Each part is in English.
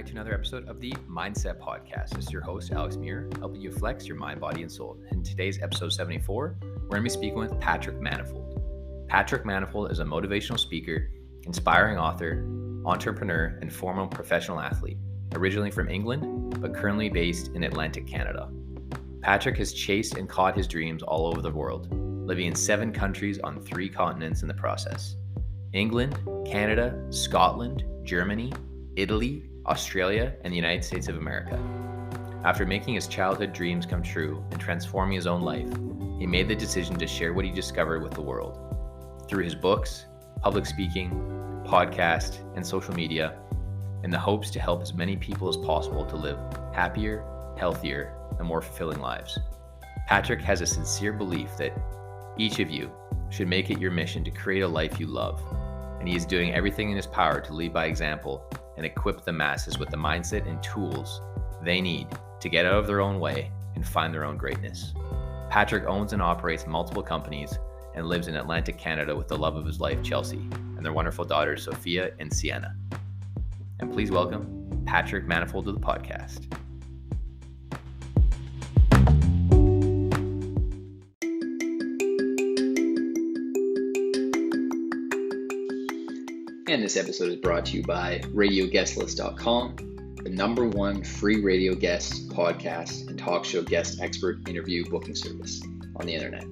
to another episode of the MindCep Podcast. This is your host, Alex Muir, helping you flex your mind, body, and soul. In today's episode 74, we're going to be speaking with Patrick Manifold. Patrick Manifold is a motivational speaker, inspiring author, entrepreneur, and former professional athlete, originally from England, but currently based in Atlantic Canada. Patrick has chased and caught his dreams all over the world, living in 7 countries on 3 continents in the process: England, Canada, Scotland, Germany, Italy, Australia, and the United States of America. After making his childhood dreams come true and transforming his own life, he made the decision to share what he discovered with the world. Through his books, public speaking, podcast, and social media, in the hopes to help as many people as possible to live happier, healthier, and more fulfilling lives. Patrick has a sincere belief that each of you should make it your mission to create a life you love, and he is doing everything in his power to lead by example and equip the masses with the mindset and tools they need to get out of their own way and find their own greatness. Patrick owns and operates multiple companies and lives in Atlantic Canada with the love of his life, Chelsea, and their wonderful daughters, Sophia and Sienna. And please welcome Patrick Manifold to the podcast. And this episode is brought to you by RadioGuestList.com, the #1 free radio guest, podcast, and talk show guest expert interview booking service on the internet.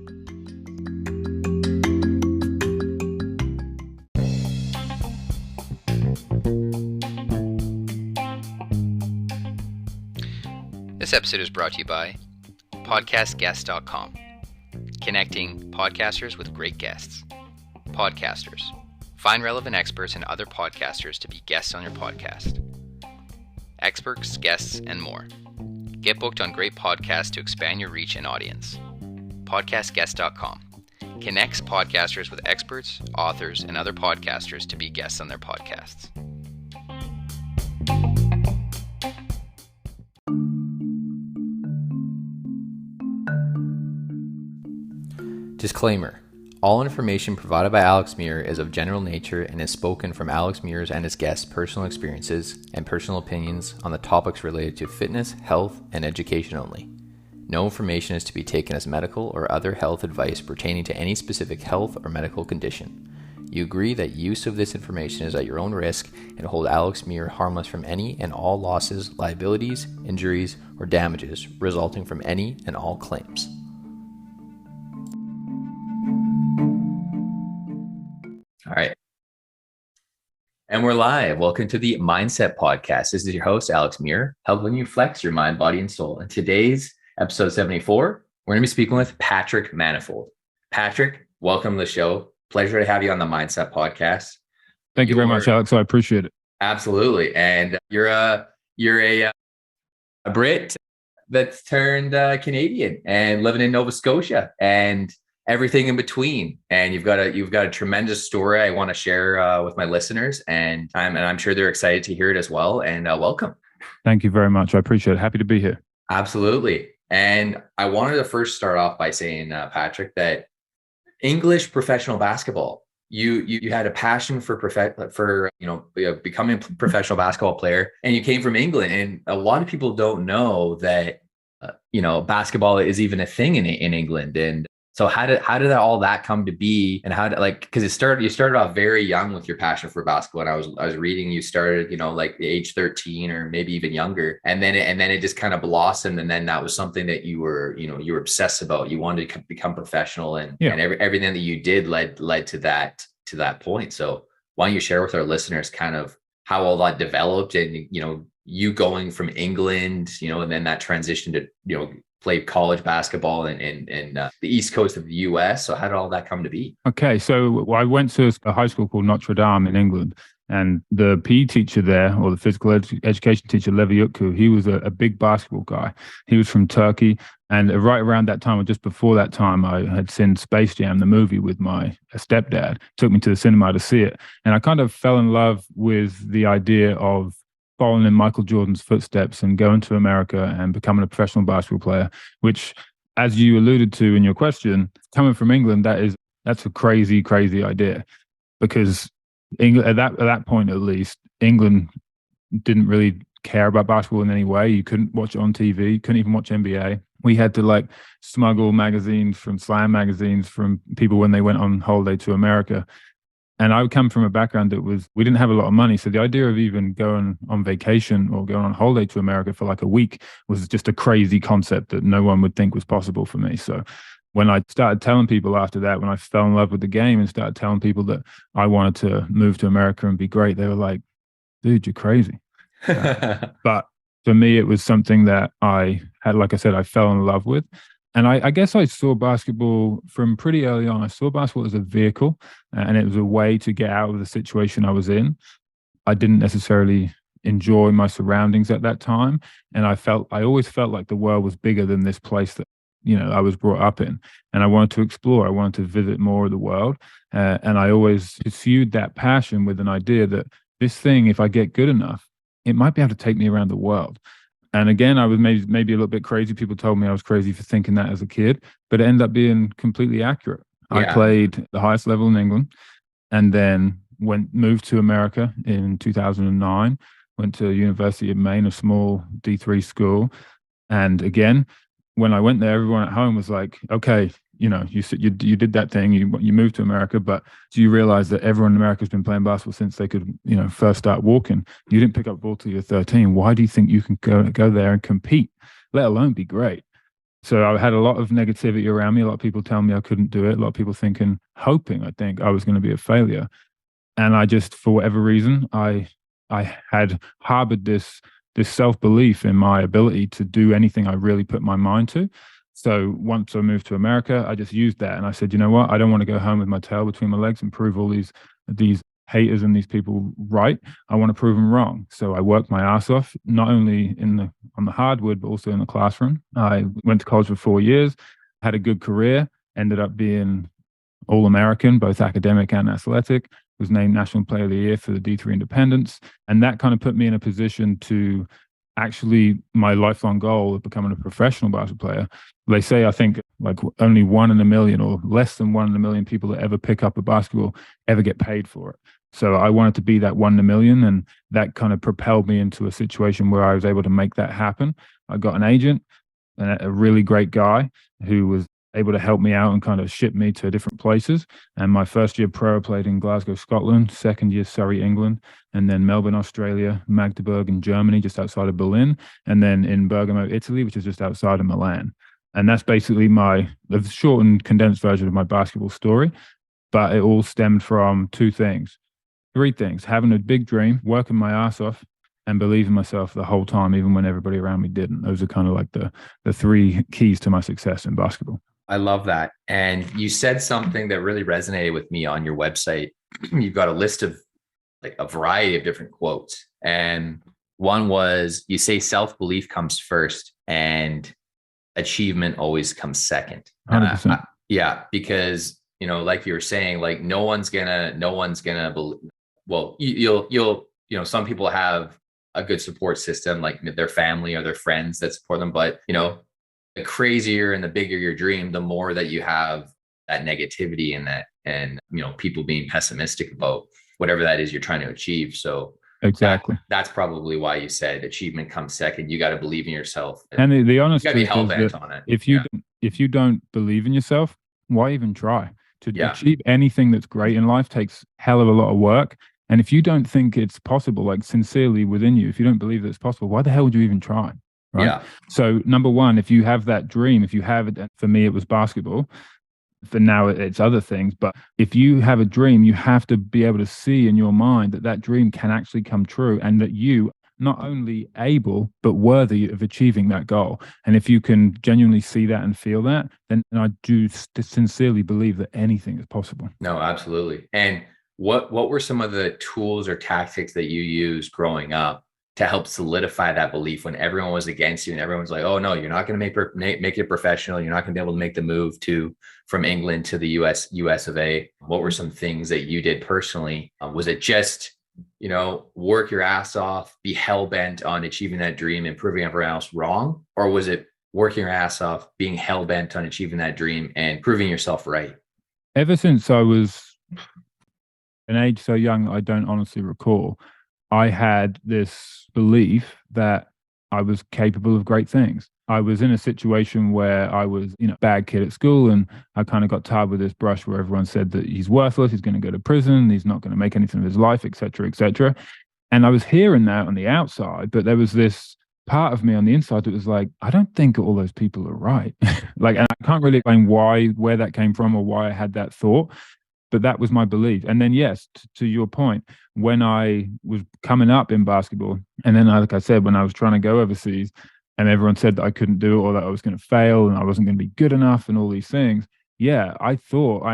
This episode is brought to you by PodcastGuest.com, connecting podcasters with great guests. Podcasters. Find relevant experts and other podcasters to be guests on your podcast. Experts, guests, and more. Get booked on great podcasts to expand your reach and audience. PodcastGuest.com connects podcasters with experts, authors, and other podcasters to be guests on their podcasts. Disclaimer. All information provided by Alex Muir is of general nature and is spoken from Alex Muir's and his guests' personal experiences and personal opinions on the topics related to fitness, health, and education only. No information is to be taken as medical or other health advice pertaining to any specific health or medical condition. You agree that use of this information is at your own risk and hold Alex Muir harmless from any and all losses, liabilities, injuries, or damages resulting from any and all claims. All right. And we're live. Welcome to the MindCep Podcast. This is your host, Alex Muir, helping you flex your mind, body, and soul. In today's episode 74, we're going to be speaking with Patrick Manifold. Patrick, welcome to the show. Pleasure to have you on the MindCep Podcast. Thank you very much, Alex. I appreciate it. Absolutely. And you're a Brit that's turned Canadian and living in Nova Scotia and everything in between, and you've got a tremendous story I want to share with my listeners, and I'm sure they're excited to hear it as well. And welcome. Thank you very much. I appreciate it. Happy to be here. Absolutely. And I wanted to first start off by saying, Patrick, that English professional basketball, you had a passion for becoming a professional basketball player, and you came from England, and a lot of people don't know that basketball is even a thing in England. And so how did all that come to be, and because you started off very young with your passion for basketball, and I was reading you started like the age 13 or maybe even younger, and then it just kind of blossomed, and then that was something that you were obsessed about. You wanted to become professional, and everything that you did led to that point. So why don't you share with our listeners kind of how all that developed, and you going from England, and then that transition to played college basketball in the East Coast of the US. So how did all that come to be? Okay. So I went to a high school called Notre Dame in England, and the PE teacher there, or the physical education teacher, Levi Utku, he was a big basketball guy. He was from Turkey. And right around that time, or just before that time, I had seen Space Jam, the movie, with my stepdad. Took me to the cinema to see it. And I kind of fell in love with the idea of following in Michael Jordan's footsteps and going to America and becoming a professional basketball player, which, as you alluded to in your question, coming from England, that's a crazy, crazy idea, because England, at that point at least, England didn't really care about basketball in any way. You couldn't watch it on TV. You couldn't even watch NBA. We had to like smuggle magazines from Slam magazines from people when they went on holiday to America. And I would come from a background that was, we didn't have a lot of money. So the idea of even going on vacation or going on holiday to America for like a week was just a crazy concept that no one would think was possible for me. So when I started telling people after that, when I fell in love with the game and started telling people that I wanted to move to America and be great, they were like, dude, you're crazy. But for me, it was something that I had, like I said, I fell in love with. And I guess I saw basketball from pretty early on. I saw basketball as a vehicle, and it was a way to get out of the situation I was in. I didn't necessarily enjoy my surroundings at that time. And I always felt like the world was bigger than this place that, I was brought up in. And I wanted to explore. I wanted to visit more of the world. And I always pursued that passion with an idea that this thing, if I get good enough, it might be able to take me around the world. And again, I was maybe a little bit crazy. People told me I was crazy for thinking that as a kid, but it ended up being completely accurate. Yeah. I played the highest level in England and then moved to America in 2009, went to University of Maine, a small D3 school. And again, when I went there, everyone at home was like, okay, you did that thing, you moved to America, but do you realize that everyone in America has been playing basketball since they could, first start walking? You didn't pick up the ball till you're 13. Why do you think you can go there and compete, let alone be great? So I had a lot of negativity around me. A lot of people telling me I couldn't do it. A lot of people hoping I was going to be a failure. And I just, for whatever reason, I had harbored this self-belief in my ability to do anything I really put my mind to. So once I moved to America, I just used that. And I said, you know what? I don't want to go home with my tail between my legs and prove all these haters and these people right. I want to prove them wrong. So I worked my ass off, not only on the hardwood, but also in the classroom. I went to college for 4 years, had a good career, ended up being All-American, both academic and athletic, was named National Player of the Year for the D3 Independence. And that kind of put me in a position to actually, my lifelong goal of becoming a professional basketball player. They say, I think, like only 1 in a million or less than 1 in a million people that ever pick up a basketball ever get paid for it. So I wanted to be that 1 in a million. And that kind of propelled me into a situation where I was able to make that happen. I got an agent, a really great guy who was able to help me out and kind of ship me to different places. And my first year pro, I played in Glasgow, Scotland, second year Surrey, England, and then Melbourne, Australia, Magdeburg in Germany, just outside of Berlin, and then in Bergamo, Italy, which is just outside of Milan. And that's basically the short and condensed version of my basketball story. But it all stemmed from 3 things: having a big dream, working my ass off, and believing myself the whole time, even when everybody around me didn't. Those are kind of like the 3 keys to my success in basketball. I love that. And you said something that really resonated with me on your website. You've got a list of like a variety of different quotes. And one was, you say self-belief comes first and achievement always comes second. 100%. Yeah, because, like you were saying, like no one's gonna believe, well, you'll, some people have a good support system, like their family or their friends that support them. But, the crazier and the bigger your dream, the more that you have that negativity and people being pessimistic about whatever that is you're trying to achieve. So exactly, that's probably why you said achievement comes second. You got to believe in yourself. And the honest truth is that on it. If you don't believe in yourself, why even try? To achieve anything that's great in life takes hell of a lot of work. And if you don't think it's possible, like sincerely within you, if you don't believe that it's possible, why the hell would you even try? Right? Yeah. So number one, if you have that dream, if you have it, for me, it was basketball. For now, it's other things. But if you have a dream, you have to be able to see in your mind that dream can actually come true and that you not only able, but worthy of achieving that goal. And if you can genuinely see that and feel that, then I do sincerely believe that anything is possible. No, absolutely. And what were some of the tools or tactics that you used growing up to help solidify that belief when everyone was against you and everyone's like, oh no, you're not going to make it professional. You're not going to be able to make the move from England to the US of A. What were some things that you did personally? Was it just, work your ass off, be hell bent on achieving that dream and proving everyone else wrong? Or was it working your ass off, being hell bent on achieving that dream and proving yourself right? Ever since I was an age so young, I don't honestly recall. I had this belief that I was capable of great things. I was in a situation where I was, bad kid at school, and I kind of got tired with this brush where everyone said that he's worthless, he's going to go to prison, he's not going to make anything of his life, et cetera, et cetera. And I was hearing that on the outside, but there was this part of me on the inside that was like, I don't think all those people are right. Like, and I can't really explain where that came from or why I had that thought, but that was my belief. And then, yes, to your point, when I was coming up in basketball, and then, like I said, when I was trying to go overseas, and everyone said that I couldn't do it or that I was going to fail and I wasn't going to be good enough and all these things. Yeah, I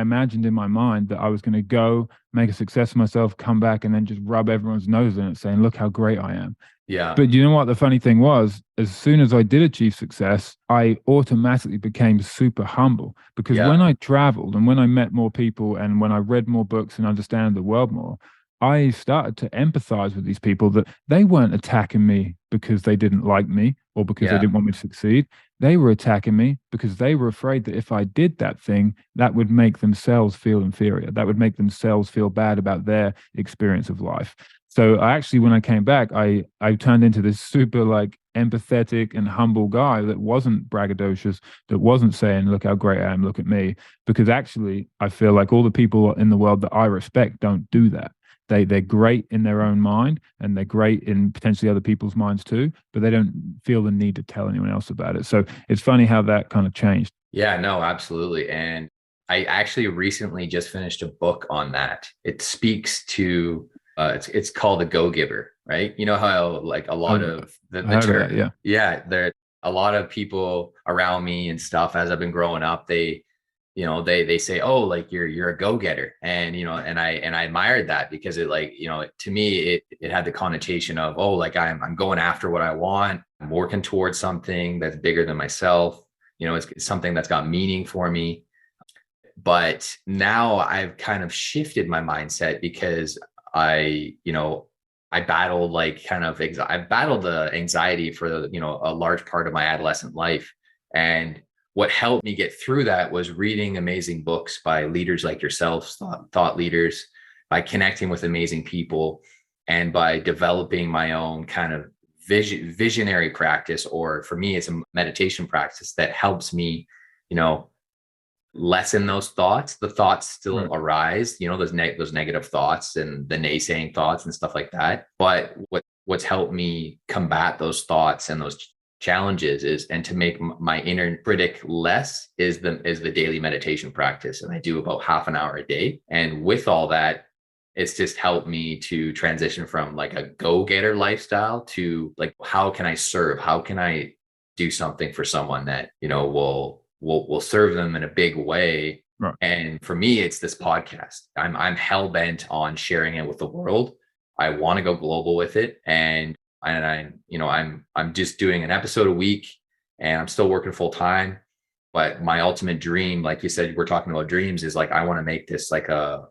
imagined in my mind that I was going to go make a success of myself, come back, and then just rub everyone's nose in it, saying, look how great I am. Yeah. But you know what? The funny thing was, as soon as I did achieve success, I automatically became super humble, because when I traveled and when I met more people and when I read more books and understand the world more, I started to empathize with these people, that they weren't attacking me because they didn't like me or because they didn't want me to succeed. They were attacking me because they were afraid that if I did that thing, that would make themselves feel inferior. That would make themselves feel bad about their experience of life. So I actually, when I came back, I turned into this super like empathetic and humble guy that wasn't braggadocious, that wasn't saying, look how great I am, look at me. Because actually, I feel like all the people in the world that I respect don't do that. They're great in their own mind, and they're great in potentially other people's minds too, but they don't feel the need to tell anyone else about it. So it's funny how that kind of changed. Yeah, no, absolutely. And I actually recently just finished a book on that. It speaks to it's called The Go-Giver, right? You know how like a lot of the term, there a lot of people around me and stuff as I've been growing up, they say, oh, like you're a go-getter. And, and I admired that, because it, like, to me, it had the connotation of, oh, like I'm going after what I want. I'm working towards something that's bigger than myself. It's something that's got meaning for me. But now I've kind of shifted my mindset, because I battled I battled the anxiety for a large part of my adolescent life. And what helped me get through that was reading amazing books by leaders like yourselves, thought leaders, by connecting with amazing people, and by developing my own kind of visionary practice, or for me, it's a meditation practice that helps me, lessen those thoughts. The thoughts still arise, those negative thoughts and the naysaying thoughts and stuff like that. But what's helped me combat those thoughts and those challenges and to make my inner critic less is the daily meditation practice. And I do about half an hour a day. And with all that, it's just helped me to transition from like a go-getter lifestyle to like, how can I serve? How can I do something for someone that, will serve them in a big way? Right. And for me, it's this podcast. I'm hell-bent on sharing it with the world. I want to go global with it. And I'm just doing an episode a week, and I'm still working full time. But my ultimate dream, like you said, we're talking about dreams, is like, I want to make this like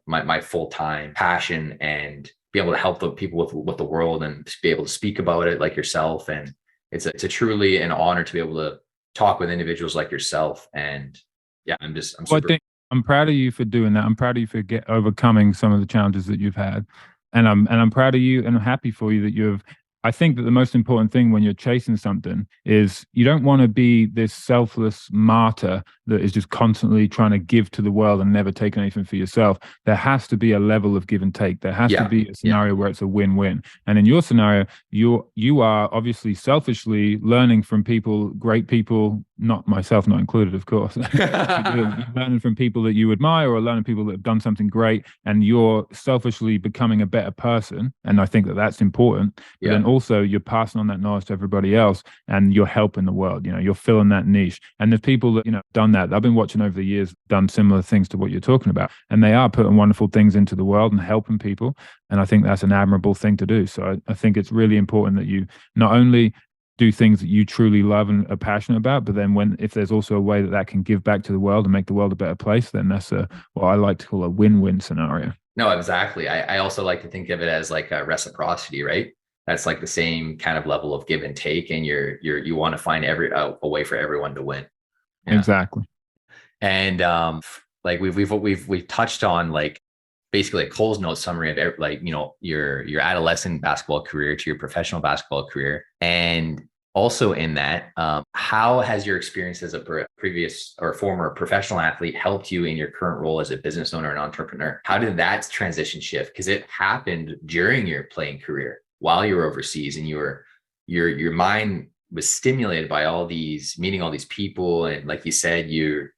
my full-time passion, and be able to help the people with the world, and be able to speak about it like yourself. And it's a truly an honor to be able to talk with individuals like yourself. And yeah, I'm super. I'm proud of you for doing that. I'm proud of you for overcoming some of the challenges that you've had. And I'm proud of you, and I'm happy for you that I think that the most important thing when you're chasing something is you don't want to be this selfless martyr that is just constantly trying to give to the world and never taking anything for yourself. There has to be a level of give and take. There has to be a scenario where it's a win-win. And in your scenario, you are obviously selfishly learning from people, great people, not myself, not included, of course. You're learning from people that you admire, or learning people that have done something great, and you're selfishly becoming a better person. And I think that that's important. But then also you're passing on that knowledge to everybody else, and you're helping the world. You're filling that niche. And there's people that done that. I've been watching over the years, done similar things to what you're talking about, and they are putting wonderful things into the world and helping people. And I think that's an admirable thing to do. So I think it's really important that you not only do things that you truly love and are passionate about, but then if there's also a way that can give back to the world and make the world a better place, then that's what I like to call a win-win scenario. No, exactly. I also like to think of it as like a reciprocity, right? That's like the same kind of level of give and take, and you want to find a way for everyone to win. Yeah. Exactly. And like we've touched on like basically a Cole's Note summary of your adolescent basketball career to your professional basketball career. And also in that, how has your experience as a previous or former professional athlete helped you in your current role as a business owner and entrepreneur? How did that transition shift? Because it happened during your playing career while you were overseas, and your mind was stimulated by meeting all these people. And like you said, you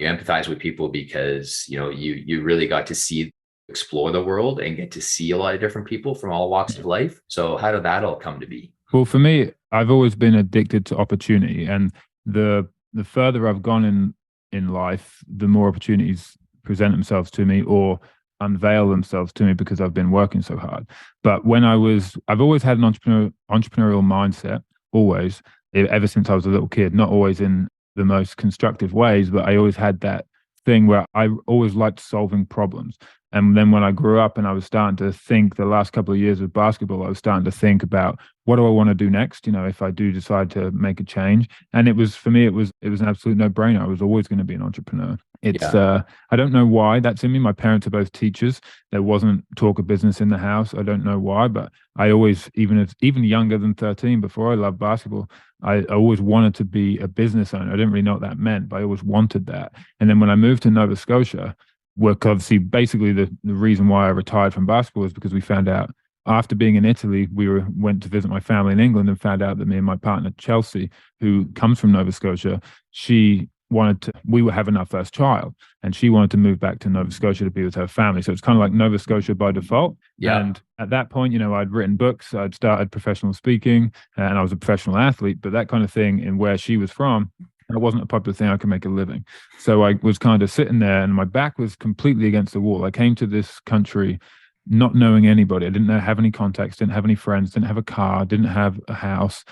empathize with people because, you really got to explore the world and get to see a lot of different people from all walks of life. So how did that all come to be? Well, for me, I've always been addicted to opportunity, and the further I've gone in life, the more opportunities present themselves to me or unveil themselves to me because I've been working so hard. But I've always had an entrepreneurial mindset, always, ever since I was a little kid. Not always in the most constructive ways, but I always had that thing where I always liked solving problems. And then when I grew up and I was starting to think, the last couple of years of basketball, I was starting to think about, what do I want to do next? If I do decide to make a change. And for me, it was an absolute no brainer. I was always going to be an entrepreneur. I don't know why that's in me. My parents are both teachers. There wasn't talk of business in the house. I don't know why, but I always, even younger than 13, before I loved basketball, I always wanted to be a business owner. I didn't really know what that meant, but I always wanted that. And then when I moved to Nova Scotia, obviously basically the reason why I retired from basketball is because we found out, after being in Italy, went to visit my family in England and found out that me and my partner, Chelsea, who comes from Nova Scotia, we were having our first child, and she wanted to move back to Nova Scotia to be with her family. So it's kind of like Nova Scotia by default. Yeah. And at that point, I'd written books, I'd started professional speaking, and I was a professional athlete, but that kind of thing in where she was from, that wasn't a popular thing I could make a living. So I was kind of sitting there and my back was completely against the wall. I came to this country not knowing anybody. I didn't have any contacts, didn't have any friends, didn't have a car, didn't have a house.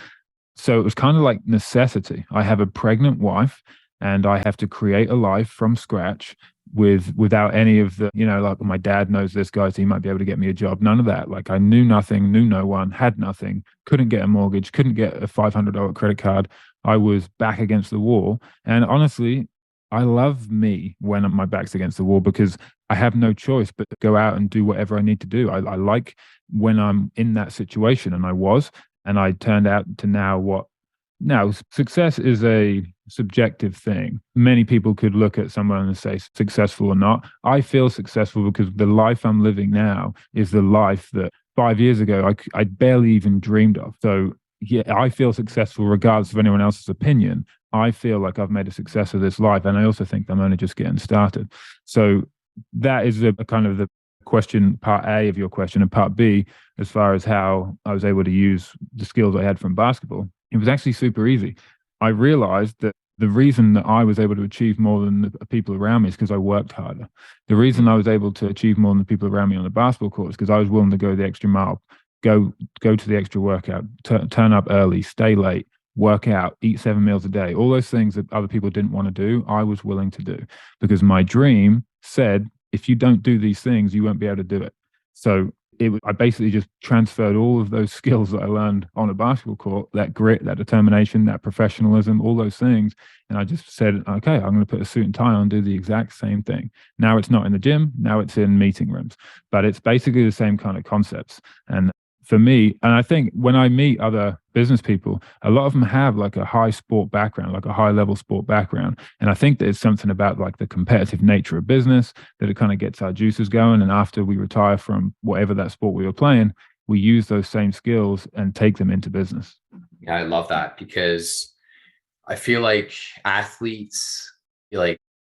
So it was kind of like necessity. I have a pregnant wife and I have to create a life from scratch without any of the, like my dad knows this guy, so he might be able to get me a job. None of that. Like I knew nothing, knew no one, had nothing, couldn't get a mortgage, couldn't get a $500 credit card. I was back against the wall. And honestly, I love me when my back's against the wall because I have no choice but to go out and do whatever I need to do. I like when I'm in that situation, and I turned out to now success is a subjective thing. Many people could look at someone and say successful or not. I feel successful because the life I'm living now is the life that 5 years ago I barely even dreamed of. So yeah, I feel successful regardless of anyone else's opinion. I feel like I've made a success of this life, and I also think I'm only just getting started. So that is a kind of the question, part A of your question, and part B, as far as how I was able to use the skills I had from basketball. It was actually super easy. I realized that the reason that I was able to achieve more than the people around me is because I worked harder. The reason I was able to achieve more than the people around me on the basketball court is because I was willing to go the extra mile, go to the extra workout, turn up early, stay late, work out, eat 7 meals a day. All those things that other people didn't want to do, I was willing to do because my dream said, if you don't do these things, you won't be able to do it. So I basically just transferred all of those skills that I learned on a basketball court, that grit, that determination, that professionalism, all those things. And I just said, okay, I'm going to put a suit and tie on and do the exact same thing. Now it's not in the gym. Now it's in meeting rooms, but it's basically the same kind of concepts. And for me, and I think when I meet other business people, a lot of them have like a high sport background, like a high level sport background. And I think there's something about like the competitive nature of business that it kind of gets our juices going. And after we retire from whatever that sport we were playing, we use those same skills and take them into business. Yeah, I love that because I feel like athletes,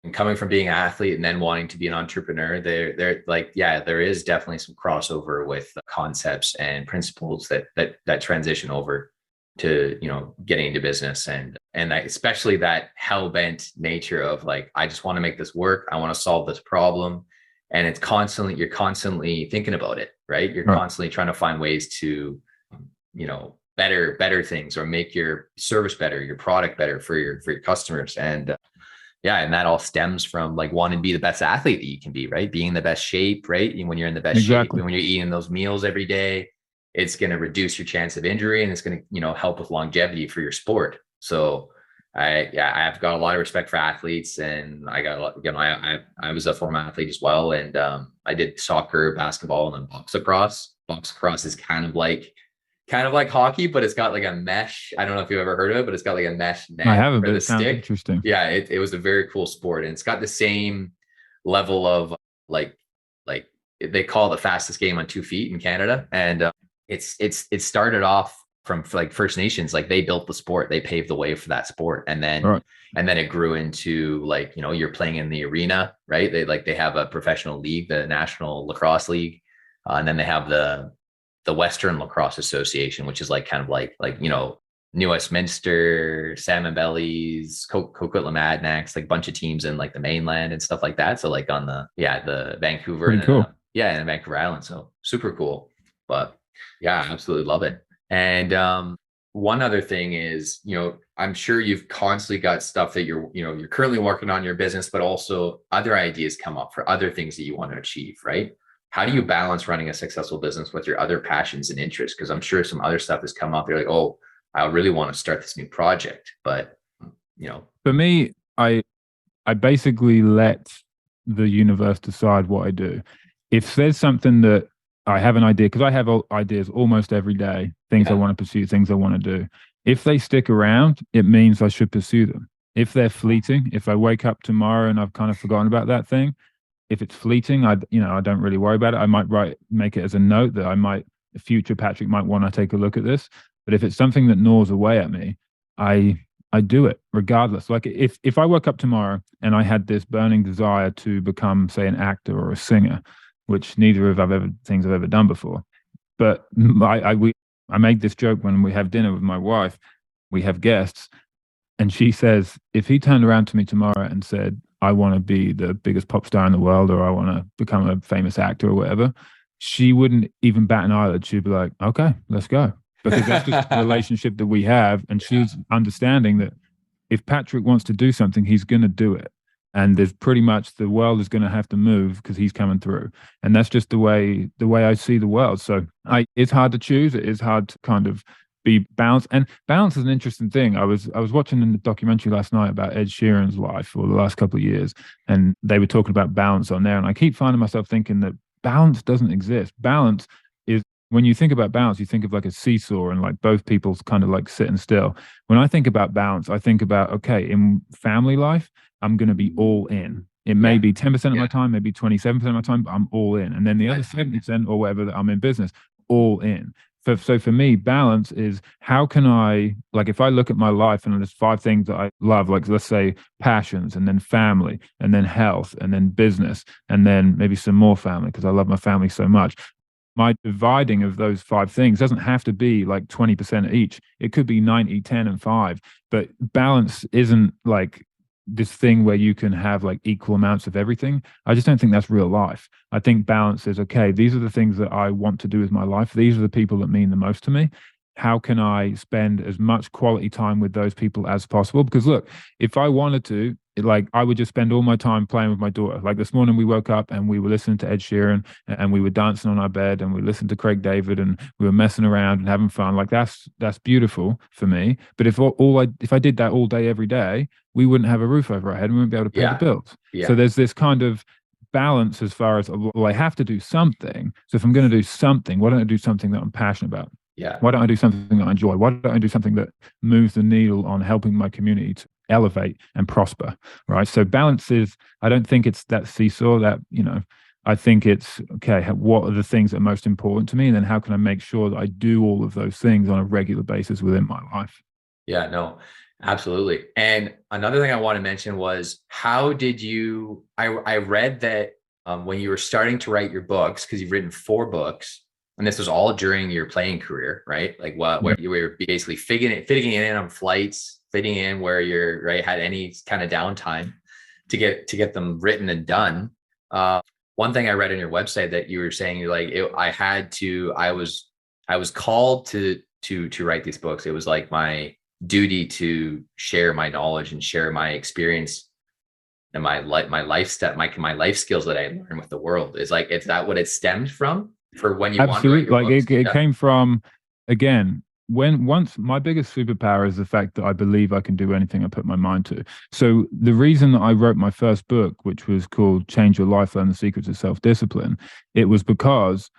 and coming from being an athlete and then wanting to be an entrepreneur, they're like, yeah, there is definitely some crossover with concepts and principles that transition over to, getting into business and especially that hell-bent nature of like, I just want to make this work. I want to solve this problem. And you're constantly thinking about it, right? You're constantly trying to find ways to, better things or make your service better, your product better for your customers. And and that all stems from like wanting to be the best athlete that you can be, right? Being in the best shape, right? And when you're in the best shape, when you're eating those meals every day, it's going to reduce your chance of injury and it's going to, help with longevity for your sport. So I've got a lot of respect for athletes, and I got a lot, I was a former athlete as well. And I did soccer, basketball, and then box lacrosse. Box lacrosse is kind of like hockey, but it's got like a mesh. I don't know if you've ever heard of it, but it's got like a mesh I net haven't, for but the it sounds stick. interesting. Yeah, it was a very cool sport, and it's got the same level of like like they call it the fastest game on 2 feet in Canada, and it started off from like First Nations. Like they built the sport, they paved the way for that sport, and Right. then it grew into like, you're playing in the arena, right? They have a professional league, the National Lacrosse League, and then they have the Western Lacrosse Association, which is like kind of like New Westminster, Salmon Bellies, Coquitlam Adnax, like a bunch of teams in like the mainland and stuff like that. So like on the Vancouver Pretty and cool. and Vancouver Island. So super cool. But yeah, I absolutely love it. And one other thing is, I'm sure you've constantly got stuff that you're currently working on your business, but also other ideas come up for other things that you want to achieve, right? How do you balance running a successful business with your other passions and interests? Because I'm sure some other stuff has come up. You're like, oh, I really want to start this new project, but For me, I basically let the universe decide what I do. If there's something that I have an idea, because I have ideas almost every day, things I want to pursue, things I want to do. If they stick around, it means I should pursue them. If they're fleeting, if I wake up tomorrow and I've kind of forgotten about that thing, if it's fleeting, I don't really worry about it. I might make it as a note that the future Patrick might want to take a look at this. But if it's something that gnaws away at me, I do it regardless. Like if I woke up tomorrow and I had this burning desire to become, say, an actor or a singer, which neither of things I've ever done before. But I made this joke when we have dinner with my wife. We have guests, and she says, if he turned around to me tomorrow and said, I want to be the biggest pop star in the world, or I want to become a famous actor or whatever, she wouldn't even bat an eyelid. She'd be like, okay, let's go. Because that's just the relationship that we have. And she's understanding that if Patrick wants to do something, he's going to do it. And there's pretty much the world is going to have to move because he's coming through. And that's just the way I see the world. So it's hard to choose. It is hard to kind of be balanced. And balance is an interesting thing. I was watching a documentary last night about Ed Sheeran's life for the last couple of years, and they were talking about balance on there. And I keep finding myself thinking that balance doesn't exist. Balance is, when you think about balance, you think of like a seesaw and like both people's kind of like sitting still. When I think about balance, I think about, okay, in family life, I'm going to be all in. It may be 10% of my time, maybe 27% of my time, but I'm all in. And then the other 70% or whatever that I'm in business, all in. So for me, balance is how can I, like if I look at my life and there's 5 things that I love, like let's say passions, and then family, and then health, and then business, and then maybe some more family because I love my family so much. My dividing of those 5 things doesn't have to be like 20% each. It could be 90, 10, and 5. But balance isn't like this thing where you can have like equal amounts of everything. I just don't think that's real life. I think balance is, okay, these are the things that I want to do with my life. These are the people that mean the most to me. How can I spend as much quality time with those people as possible? Because look, if I wanted to, I would just spend all my time playing with my daughter. Like this morning we woke up and we were listening to Ed Sheeran and we were dancing on our bed and we listened to Craig David and we were messing around and having fun. Like that's beautiful for me. But if I did that all day, every day, we wouldn't have a roof over our head and we wouldn't be able to pay the bills. Yeah. So there's this kind of balance as far as, well, I have to do something. So if I'm going to do something, why don't I do something that I'm passionate about? Yeah. Why don't I do something that I enjoy? Why don't I do something that moves the needle on helping my community to elevate and prosper? Right. So balance is, I don't think it's that seesaw that, I think it's, okay, what are the things that are most important to me? And then how can I make sure that I do all of those things on a regular basis within my life? Yeah, no, absolutely. And another thing I want to mention was, how did you, I read that when you were starting to write your books, because you've written 4 books, and this was all during your playing career, right? Like where you were basically fitting it in on flights, fitting in where you're had any kind of downtime to get them written and done. One thing I read on your website that you were saying, you're like, I was called to write these books. It was like my duty to share my knowledge and share my experience and my life skills that I learned with the world. Is that what it stemmed from? For when you absolutely, like it came from, again, once my biggest superpower is the fact that I believe I can do anything I put my mind to. So the reason that I wrote my first book, which was called Change Your Life, Learn the Secrets of Self-Discipline, it was because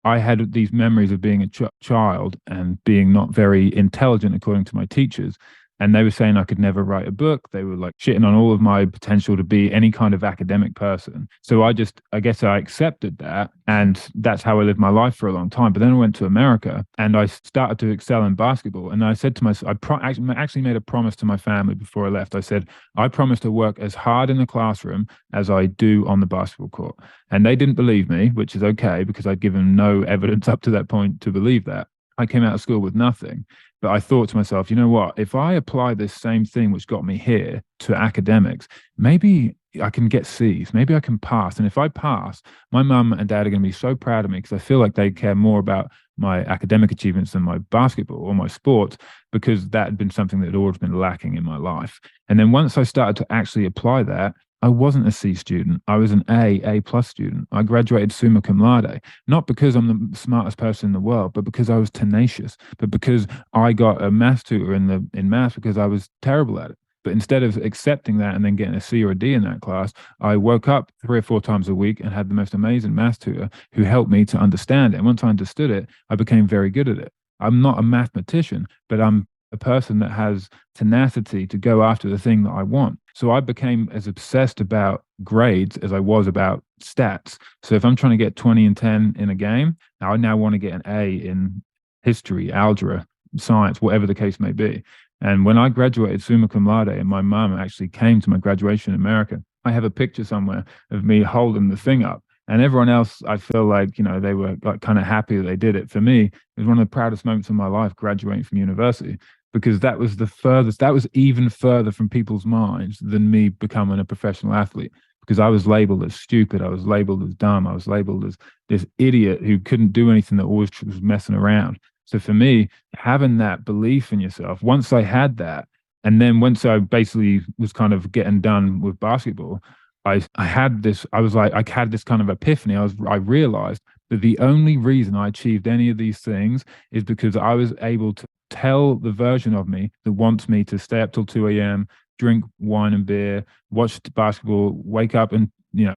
I had these memories of being a child and being not very intelligent, according to my teachers. And they were saying I could never write a book. They were like shitting on all of my potential to be any kind of academic person. So I guess I accepted that. And that's how I lived my life for a long time. But then I went to America and I started to excel in basketball. And I said to myself, actually made a promise to my family before I left. I said, I promise to work as hard in the classroom as I do on the basketball court. And they didn't believe me, which is okay because I'd given no evidence up to that point to believe that. I came out of school with nothing. But I thought to myself, you know what? If I apply this same thing which got me here to academics, maybe I can get C's. Maybe I can pass. And if I pass, my mum and dad are going to be so proud of me because I feel like they care more about my academic achievements than my basketball or my sports, because that had been something that had always been lacking in my life. And then once I started to actually apply that, I wasn't a C student. I was an A plus student. I graduated summa cum laude, not because I'm the smartest person in the world, but because I was tenacious, but because I got a maths tutor in maths because I was terrible at it. But instead of accepting that and then getting a C or a D in that class, I woke up 3 or 4 times a week and had the most amazing maths tutor who helped me to understand it. And once I understood it, I became very good at it. I'm not a mathematician, but I'm a person that has tenacity to go after the thing that I want. So I became as obsessed about grades as I was about stats. So if I'm trying to get 20 and 10 in a game, I now want to get an A in history, algebra, science, whatever the case may be. And when I graduated summa cum laude, and my mum actually came to my graduation in America, I have a picture somewhere of me holding the thing up. And everyone else, I feel like, they were like kind of happy that they did it. For me, it was one of the proudest moments of my life, graduating from university, because that was that was even further from people's minds than me becoming a professional athlete, because I was labeled as stupid. I was labeled as dumb. I was labeled as this idiot who couldn't do anything, that always was messing around. So for me, having that belief in yourself, once I had that, and then once I basically was kind of getting done with basketball, I had this kind of epiphany. I realized that the only reason I achieved any of these things is because I was able to tell the version of me that wants me to stay up till 2 a.m., drink wine and beer, watch basketball, wake up and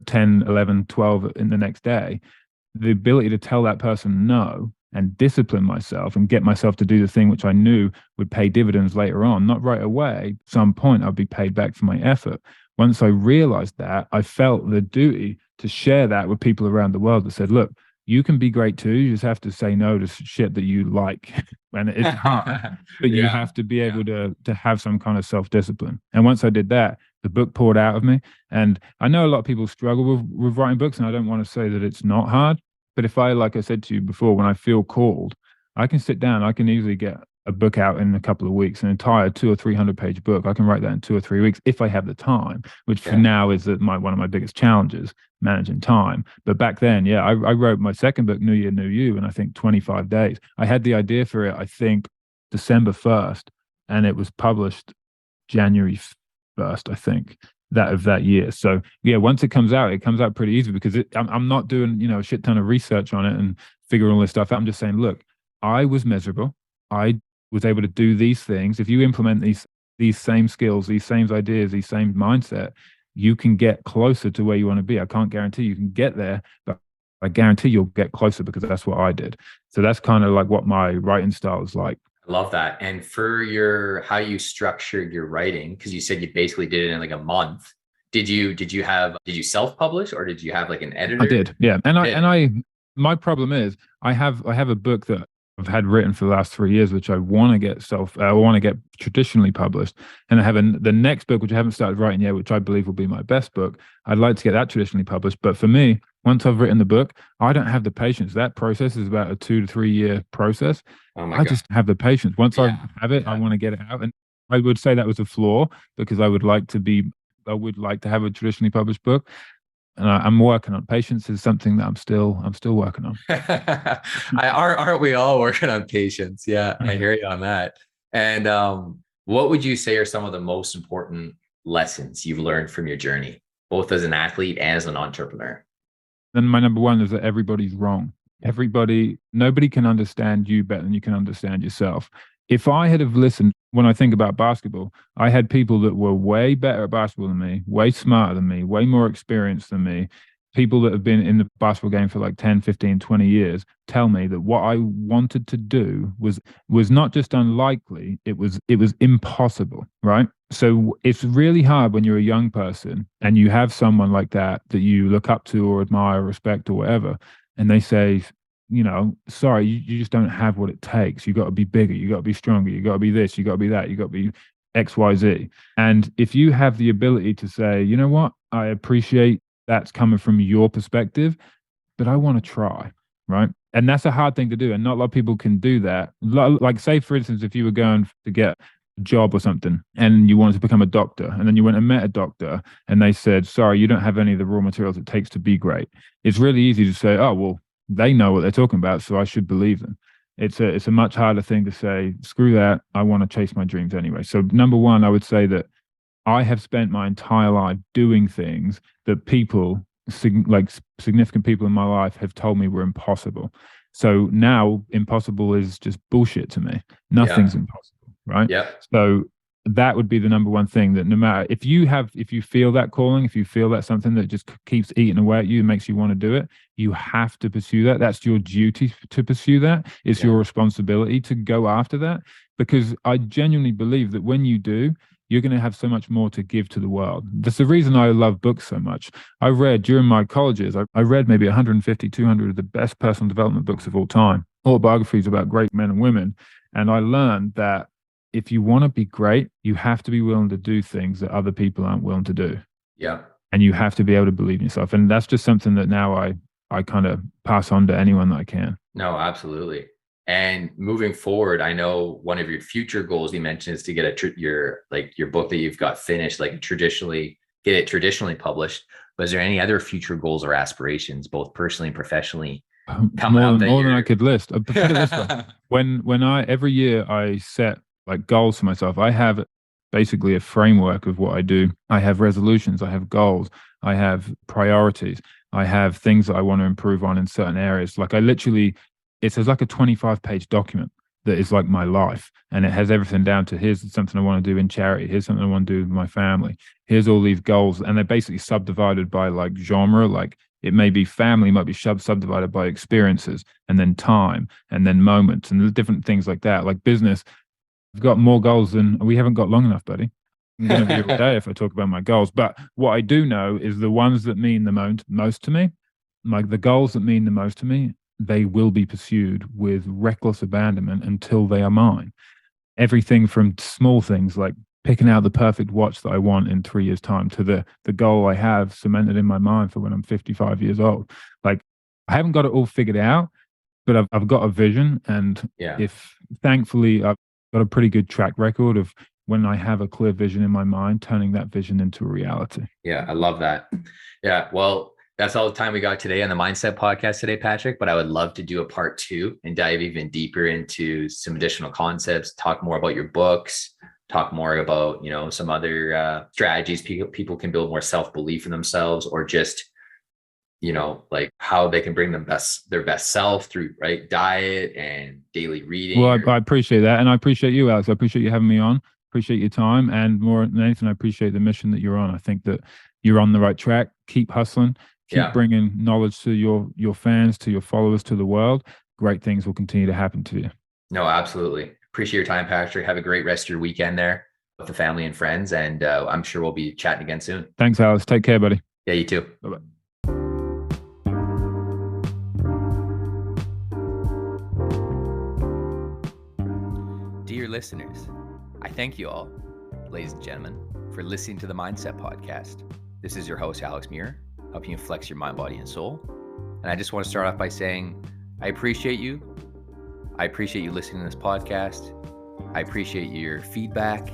10, 11, 12 in the next day, the ability to tell that person no and discipline myself and get myself to do the thing which I knew would pay dividends later on, not right away. At some point I'd be paid back for my effort. Once I realized that, I felt the duty to share that with people around the world that said, look, you can be great too. You just have to say no to shit that you like. And it's hard, but you have to be able to have some kind of self-discipline. And once I did that, the book poured out of me. And I know a lot of people struggle with writing books, and I don't want to say that it's not hard. But if like I said to you before, when I feel called, I can sit down, I can easily get a book out in a couple of weeks, an entire 200 or 300 page book. I can write that in 2 or 3 weeks if I have the time, which for now is one of my biggest challenges, managing time. But back then, I wrote my second book, New Year, New You, in I think 25 days. I had the idea for it, I think December 1st, and it was published January 1st, I think, that year. So once it comes out pretty easy, because I'm not doing a shit ton of research on it and figuring all this stuff out. I'm just saying, look, I was miserable. I was able to do these things. If you implement these same skills, these same ideas, these same mindset, you can get closer to where you want to be. I can't guarantee you can get there, but I guarantee you'll get closer, because that's what I did. So that's kind of like what my writing style is like. I love that. And for how you structured your writing, because you said you basically did it in like a month. Did you self-publish, or did you have like an editor? I did. Yeah. My problem is I have a book that I've had written for the last 3 years, which I want to get traditionally published. And I have the next book, which I haven't started writing yet, which I believe will be my best book. I'd like to get that traditionally published. But for me, once I've written the book, I don't have the patience. That process is about a 2 to 3 year process. I just have the patience. Once I have it, I want to get it out. And I would say that was a flaw, because I would like to have a traditionally published book. And I'm working on patience. Is something that I'm still working on. Aren't we all working on patience? Yeah, I hear you on that. And what would you say are some of the most important lessons you've learned from your journey, both as an athlete and as an entrepreneur? Then my number one is that everybody's wrong. Nobody can understand you better than you can understand yourself. If I had have listened, when I think about basketball, I had people that were way better at basketball than me, way smarter than me, way more experienced than me, people that have been in the basketball game for like 10, 15, 20 years tell me that what I wanted to do was not just unlikely, it was impossible, right? So it's really hard when you're a young person and you have someone like that you look up to or admire, or respect or whatever, and they say, sorry, you just don't have what it takes. You got to be bigger, you got to be stronger, you got to be this, you got to be that, you got to be XYZ. And if you have the ability to say, you know what, I appreciate that's coming from your perspective, but I want to try, right? And that's a hard thing to do. And not a lot of people can do that. Like, say, for instance, if you were going to get a job or something and you wanted to become a doctor, and then you went and met a doctor and they said, sorry, you don't have any of the raw materials it takes to be great. It's really easy to say, oh, well, they know what they're talking about, so I should believe them. It's a much harder thing to say, screw that, I want to chase my dreams anyway. So number one, I would say that I have spent my entire life doing things that people, like significant people in my life, have told me were impossible. So now impossible is just bullshit to me. Nothing's impossible, right? Yeah. So that would be the number one thing, that no matter if you feel that calling, if you feel that's something that just keeps eating away at you and makes you want to do it, you have to pursue that. That's your duty to pursue that. It's your responsibility to go after that, because I genuinely believe that when you do, you're going to have so much more to give to the world. That's the reason I love books so much. I read during my colleges, I read maybe 150, 200 of the best personal development books of all time, autobiographies about great men and women. And I learned that if you want to be great, you have to be willing to do things that other people aren't willing to do. Yeah. And you have to be able to believe in yourself. And that's just something that now I kind of pass on to anyone that I can. No, absolutely. And moving forward, I know one of your future goals you mentioned is to get your book that you've got finished, like traditionally published. But is there any other future goals or aspirations, both personally and professionally? More than I could list. I put it this way. When every year I set like goals for myself, I have basically a framework of what I do. I have resolutions, I have goals, I have priorities, I have things that I want to improve on in certain areas. Like it's like a 25-page document that is like my life. And it has everything down to, here's something I want to do in charity. Here's something I want to do with my family. Here's all these goals. And they're basically subdivided by like genre. Like it may be family, might be subdivided by experiences, and then time, and then moments, and there's different things like that. Like business, I've got more goals than we haven't got long enough, buddy. I'm going to be all day if I talk about my goals. But what I do know is the ones that mean the most to me, like the goals that mean the most to me, they will be pursued with reckless abandonment until they are mine. Everything from small things like picking out the perfect watch that I want in 3 years' time to the goal I have cemented in my mind for when I'm 55 years old. Like I haven't got it all figured out, but I've got a vision. And if thankfully I've got a pretty good track record of when I have a clear vision in my mind, turning that vision into a reality. Yeah, I love that. Yeah, well, that's all the time we got today on the MindCep Podcast today, Patrick, but I would love to do a part 2 and dive even deeper into some additional concepts, talk more about your books, talk more about, some other strategies people can build more self-belief in themselves, or just, like how they can bring their best self through diet and daily reading. Well, I appreciate that. And I appreciate you, Alex. I appreciate you having me on. Appreciate your time. And more than anything, I appreciate the mission that you're on. I think that you're on the right track. Keep hustling. Keep bringing knowledge to your fans, to your followers, to the world. Great things will continue to happen to you. No, absolutely. Appreciate your time, Patrick. Have a great rest of your weekend there with the family and friends. And I'm sure we'll be chatting again soon. Thanks, Alex. Take care, buddy. Yeah, you too. Bye-bye. Dear listeners, I thank you all, ladies and gentlemen, for listening to the MindCep Podcast. This is your host, Alex Muir, helping you flex your mind, body, and soul. And I just want to start off by saying, I appreciate you. I appreciate you listening to this podcast. I appreciate your feedback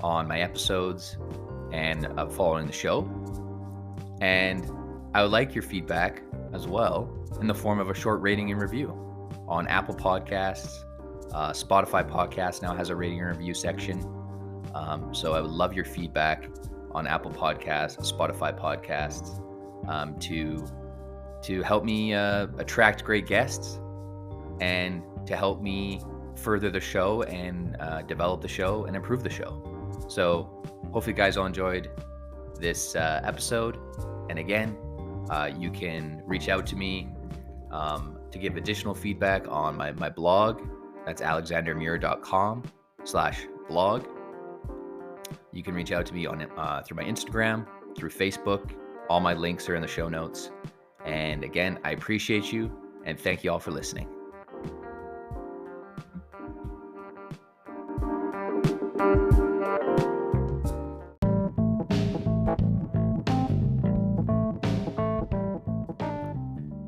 on my episodes and following the show. And I would like your feedback as well in the form of a short rating and review on Apple Podcasts. Spotify Podcast now has a rating and review section. So I would love your feedback on Apple Podcasts, Spotify Podcasts, to to help me attract great guests and to help me further the show and develop the show and improve the show. So hopefully you guys all enjoyed this episode. And again, you can reach out to me to give additional feedback on my blog. That's alexandermuir.com/blog. You can reach out to me on through my Instagram, through Facebook. All my links are in the show notes. And again, I appreciate you and thank you all for listening.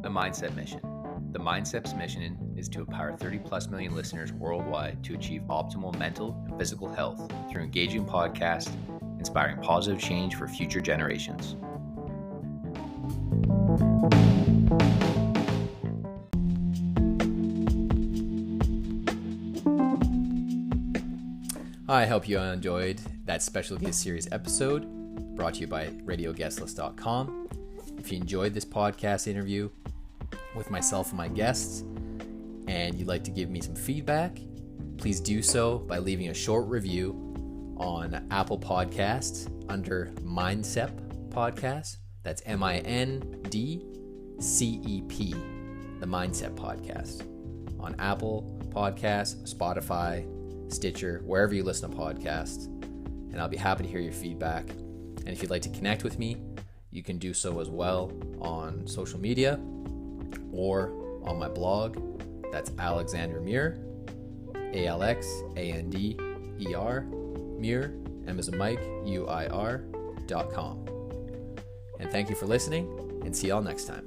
The MindCep mission. The MindCep's mission is to empower 30+ million listeners worldwide to achieve optimal mental and physical health through engaging podcasts, inspiring positive change for future generations. I hope you enjoyed that special guest series episode brought to you by RadioGuestlist.com. If you enjoyed this podcast interview with myself and my guests, and you'd like to give me some feedback, please do so by leaving a short review on Apple Podcasts under MindCep Podcast. That's MindCep, the MindCep Podcast. On Apple Podcasts, Spotify, Stitcher, wherever you listen to podcasts. And I'll be happy to hear your feedback. And if you'd like to connect with me, you can do so as well on social media or on my blog. That's Alexander Muir, ALXANDER, Muir, M as in Mike, UIR.com. And thank you for listening, and see y'all next time.